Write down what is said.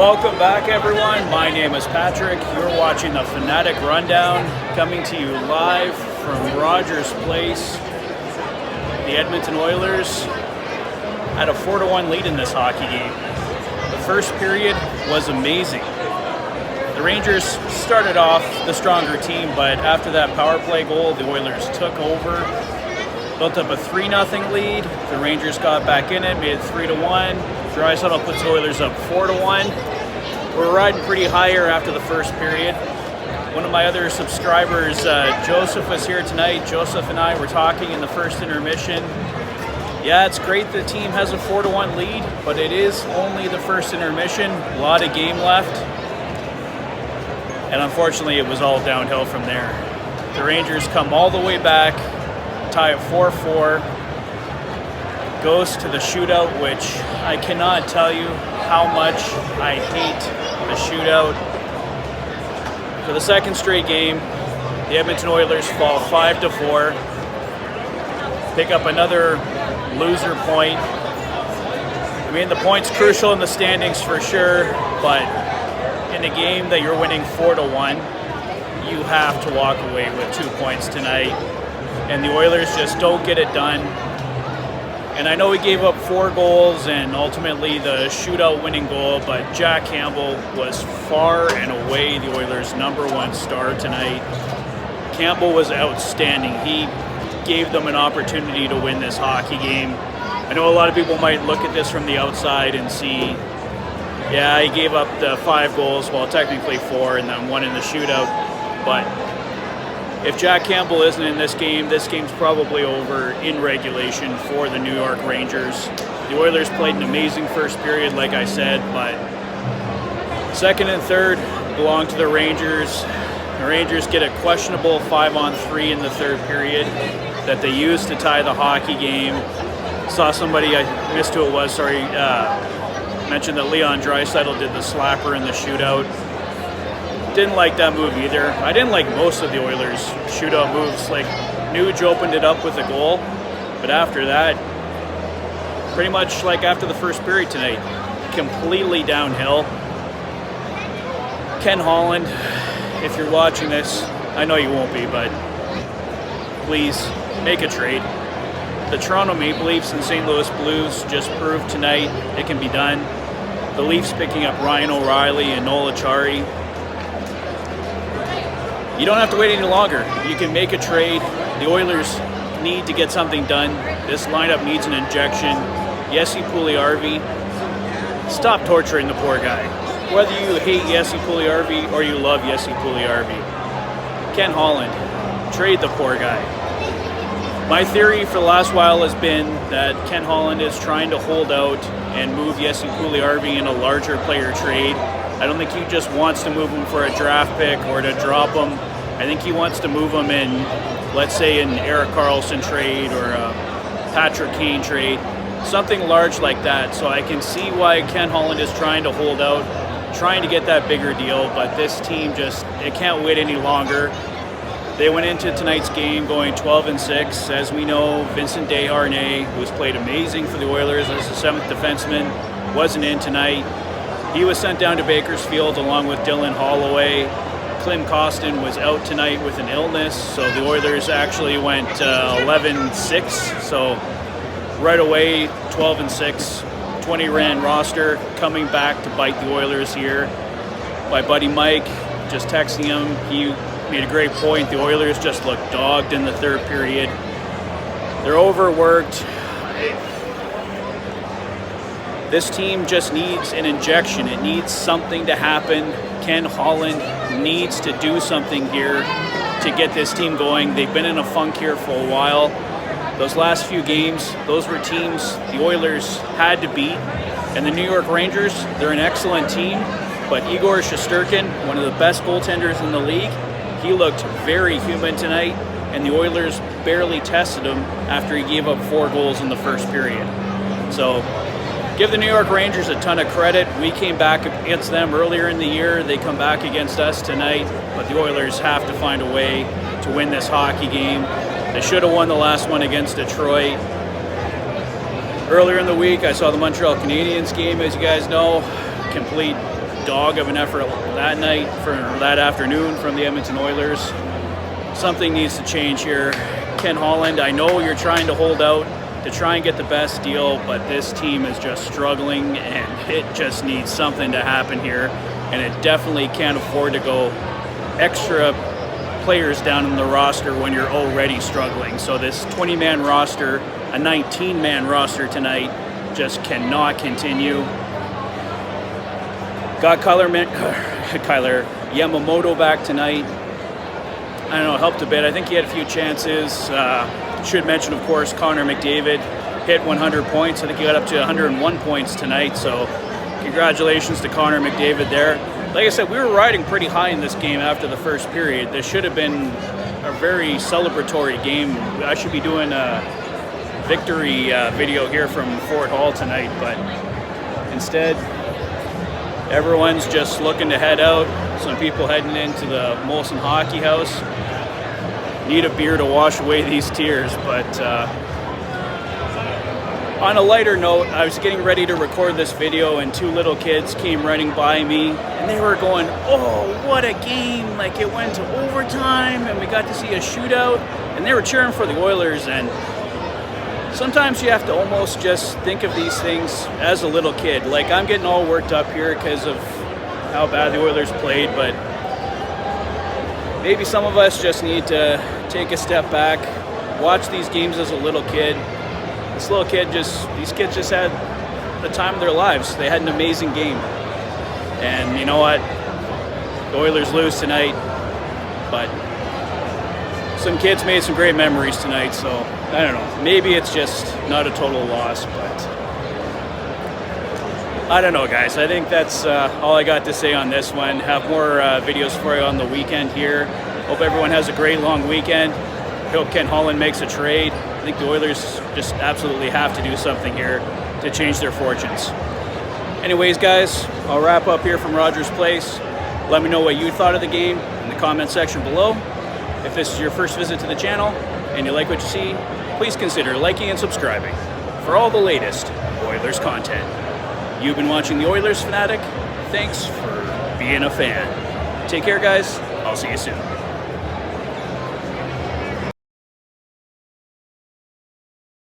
Welcome back, everyone. My name is Patrick. You're watching the Fanatic Rundown, coming to you live from Rogers Place. The Edmonton Oilers had a 4-1 lead in this hockey game. The first period was amazing. The Rangers started off the stronger team, but after that power play goal, the Oilers took over, built up a 3-0 lead. The Rangers got back in it, made it 3-1. Draisaitl puts the Oilers up 4-1. We're riding pretty higher after the first period. One of my other subscribers, Joseph, was here tonight. Joseph and I were talking in the first intermission. Yeah, it's great the team has a 4-1 lead, but it is only the first intermission. A lot of game left. And unfortunately, it was all downhill from there. The Rangers come all the way back, tie at 4-4. Goes to the shootout, which I cannot tell you how much I hate the shootout. For the second straight game, the Edmonton Oilers fall 5-4. Pick up another loser point. I mean, the point's crucial in the standings for sure, but in a game that you're winning 4-1, you have to walk away with 2 points tonight. And the Oilers just don't get it done. And I know we gave up 4 goals and ultimately the shootout winning goal, but Jack Campbell was far and away the Oilers' #1 star tonight. Campbell was outstanding. He gave them an opportunity to win this hockey game. I know a lot of people might look at this from the outside and see, yeah, he gave up the 5 goals, well, technically 4, and then 1 in the shootout. But if Jack Campbell isn't in this game's probably over in regulation for the New York Rangers. The Oilers played an amazing first period, like I said, but second and third belong to the Rangers. The Rangers get a questionable 5-on-3 in the third period that they used to tie the hockey game. Saw somebody, I missed who it was, sorry, mentioned that Leon Draisaitl did the slapper in the shootout. Didn't like that move either. I didn't like most of the Oilers' shootout moves. Like, Nuge opened it up with a goal, but after that, pretty much like after the first period tonight, completely downhill. Ken Holland, if you're watching this, I know you won't be, but please make a trade. The Toronto Maple Leafs and St. Louis Blues just proved tonight it can be done. The Leafs picking up Ryan O'Reilly and Noel Acciari. You don't have to wait any longer. You can make a trade. The Oilers need to get something done. This lineup needs an injection. Jesse Puljujarvi, stop torturing the poor guy. Whether you hate Jesse Puljujarvi or you love Jesse Puljujarvi, Ken Holland, trade the poor guy. My theory for the last while has been that Ken Holland is trying to hold out and move Jesse Puljujarvi in a larger player trade. I don't think he just wants to move him for a draft pick or to drop him. I think he wants to move him in, let's say, an Erik Karlsson trade or a Patrick Kane trade, something large like that. So I can see why Ken Holland is trying to hold out, trying to get that bigger deal, but this team just, it can't wait any longer. They went into tonight's game going 12-6. As we know, Vincent Desharnais, who's played amazing for the Oilers as the 7th defenseman, wasn't in tonight. He was sent down to Bakersfield along with Dylan Holloway. Klim Kostin was out tonight with an illness, so the Oilers actually went 11-6. So right away, 12-6, 20-man roster coming back to bite the Oilers here. My buddy Mike, just texting him, he made a great point. The Oilers just looked dogged in the third period. They're overworked. This team just needs an injection. It needs something to happen. Ken Holland needs to do something here to get this team going. They've been in a funk here for a while. Those last few games, those were teams the Oilers had to beat. And the New York Rangers, they're an excellent team. But Igor Shesterkin, one of the best goaltenders in the league, he looked very human tonight. And the Oilers barely tested him after he gave up 4 goals in the first period. So give the New York Rangers a ton of credit. We came back against them earlier in the year. They come back against us tonight, but the Oilers have to find a way to win this hockey game. They should have won the last one against Detroit. Earlier in the week, I saw the Montreal Canadiens game, as you guys know. Complete dog of an effort that night, for that afternoon from the Edmonton Oilers. Something needs to change here. Ken Holland, I know you're trying to hold out to try and get the best deal, but this team is just struggling, and it just needs something to happen here. And it definitely can't afford to go extra players down in the roster when you're already struggling. So this 20-man roster, a 19-man roster tonight, just cannot continue. Got Kyler Yamamoto back tonight. I don't know, it helped a bit. I think he had a few chances. Should mention, of course, Connor McDavid hit 100 points. I think he got up to 101 points tonight. So congratulations to Connor McDavid there. Like I said, we were riding pretty high in this game after the first period. This should have been a very celebratory game. I should be doing a victory video here from Fort Hall tonight, but instead, everyone's just looking to head out. Some people heading into the Molson Hockey House. Need a beer to wash away these tears, but on a lighter note, I was getting ready to record this video and two little kids came running by me and they were going, "Oh, what a game, like it went to overtime and we got to see a shootout," and they were cheering for the Oilers. And sometimes you have to almost just think of these things as a little kid. Like, I'm getting all worked up here because of how bad the Oilers played, but maybe some of us just need to take a step back, watch these games as a little kid. These kids just had the time of their lives. They had an amazing game. And you know what? The Oilers lose tonight, but some kids made some great memories tonight, so I don't know. Maybe it's just not a total loss, but I don't know, guys. I think that's all I got to say on this one. Have more videos for you on the weekend here. Hope everyone has a great long weekend. Hope Ken Holland makes a trade. I think the Oilers just absolutely have to do something here to change their fortunes. Anyways, guys, I'll wrap up here from Rogers Place. Let me know what you thought of the game in the comment section below. If this is your first visit to the channel and you like what you see, please consider liking and subscribing for all the latest Oilers content. You've been watching the Oilers Fanatic. Thanks for being a fan. Take care, guys. I'll see you soon.